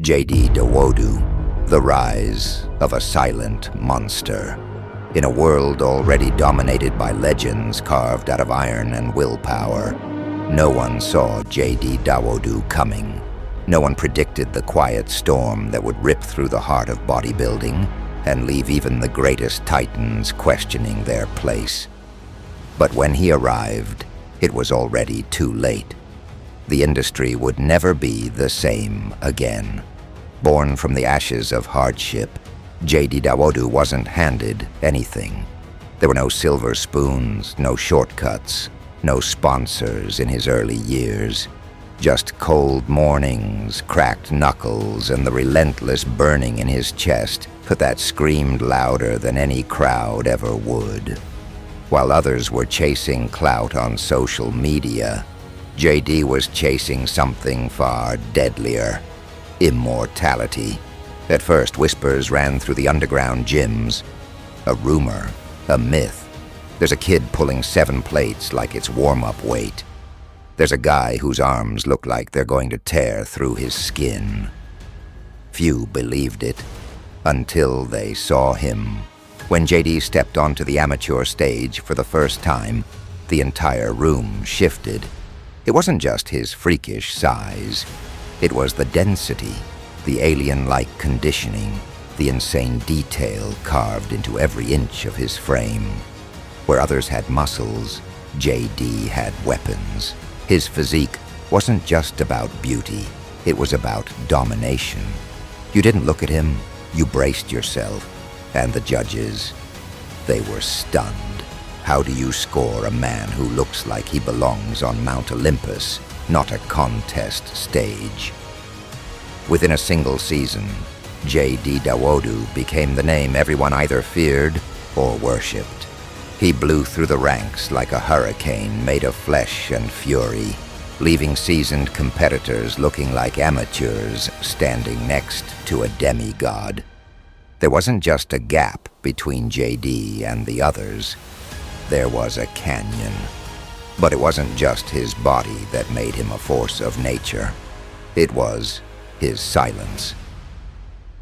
J.D. Dawodu, the rise of a silent monster. In a world already dominated by legends carved out of iron and willpower, no one saw J.D. Dawodu coming. No one predicted the quiet storm that would rip through the heart of bodybuilding and leave even the greatest titans questioning their place. But when he arrived, it was already too late. The industry would never be the same again. Born from the ashes of hardship, J.D. Dawodu wasn't handed anything. There were no silver spoons, no shortcuts, no sponsors in his early years. Just cold mornings, cracked knuckles, and the relentless burning in his chest that screamed louder than any crowd ever would. While others were chasing clout on social media, J.D. was chasing something far deadlier: immortality. At first, whispers ran through the underground gyms. A rumor, a myth. There's a kid pulling 7 plates like it's warm-up weight. There's a guy whose arms look like they're going to tear through his skin. Few believed it, until they saw him. When J.D. stepped onto the amateur stage for the first time, the entire room shifted. It wasn't just his freakish size. It was the density, the alien-like conditioning, the insane detail carved into every inch of his frame. Where others had muscles, J.D. had weapons. His physique wasn't just about beauty, it was about domination. You didn't look at him, you braced yourself. And the judges, they were stunned. How do you score a man who looks like he belongs on Mount Olympus, not a contest stage? Within a single season, J.D. Dawodu became the name everyone either feared or worshipped. He blew through the ranks like a hurricane made of flesh and fury, leaving seasoned competitors looking like amateurs standing next to a demigod. There wasn't just a gap between J.D. and the others. There was a canyon. But it wasn't just his body that made him a force of nature. It was his silence.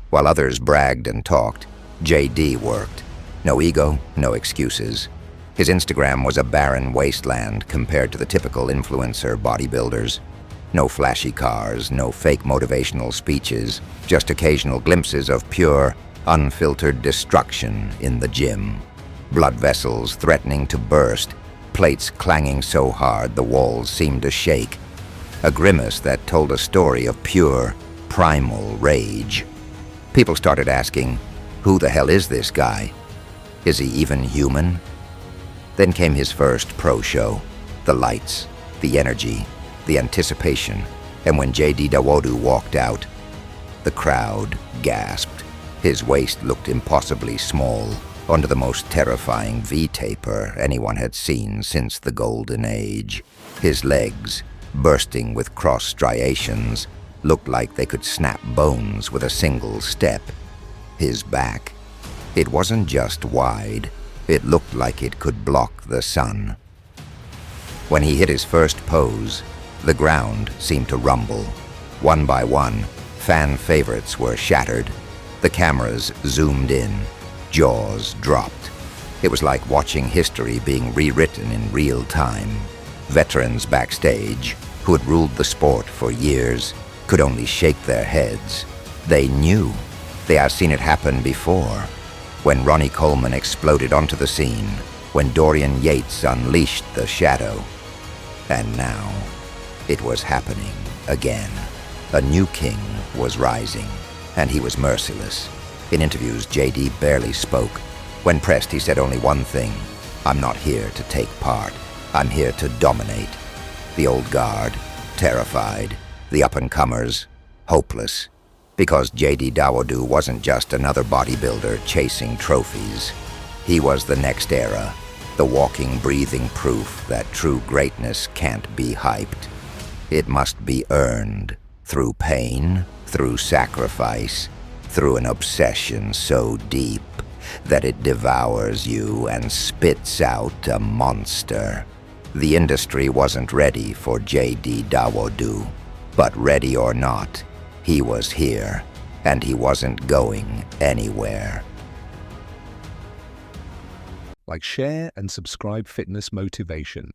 While others bragged and talked, J.D. worked. No ego, no excuses. His Instagram was a barren wasteland compared to the typical influencer bodybuilders. No flashy cars, no fake motivational speeches, just occasional glimpses of pure, unfiltered destruction in the gym. Blood vessels threatening to burst, plates clanging so hard the walls seemed to shake. A grimace that told a story of pure, primal rage. People started asking, who the hell is this guy? Is he even human? Then came his first pro show. The lights, the energy, the anticipation, and when J.D. Dawodu walked out, the crowd gasped. His waist looked impossibly small under the most terrifying V-taper anyone had seen since the Golden Age. His legs, bursting with cross striations, looked like they could snap bones with a single step. His back, it wasn't just wide, it looked like it could block the sun. When he hit his first pose, the ground seemed to rumble. One by one, fan favorites were shattered. The cameras zoomed in, jaws dropped. It was like watching history being rewritten in real time. Veterans backstage, who had ruled the sport for years, could only shake their heads. They knew. They had seen it happen before. When Ronnie Coleman exploded onto the scene, when Dorian Yates unleashed the shadow. And now, it was happening again. A new king was rising, and he was merciless. In interviews, J.D. barely spoke. When pressed, he said only one thing: I'm not here to take part. I'm here to dominate. The old guard, terrified. The up-and-comers, hopeless. Because J.D. Dawodu wasn't just another bodybuilder chasing trophies. He was the next era, the walking, breathing proof that true greatness can't be hyped. It must be earned, through pain, through sacrifice, through an obsession so deep that it devours you and spits out a monster. The industry wasn't ready for J.D. Dawodu, but ready or not, He was here, and he wasn't going anywhere. Like, share, and subscribe Fitness Motivation.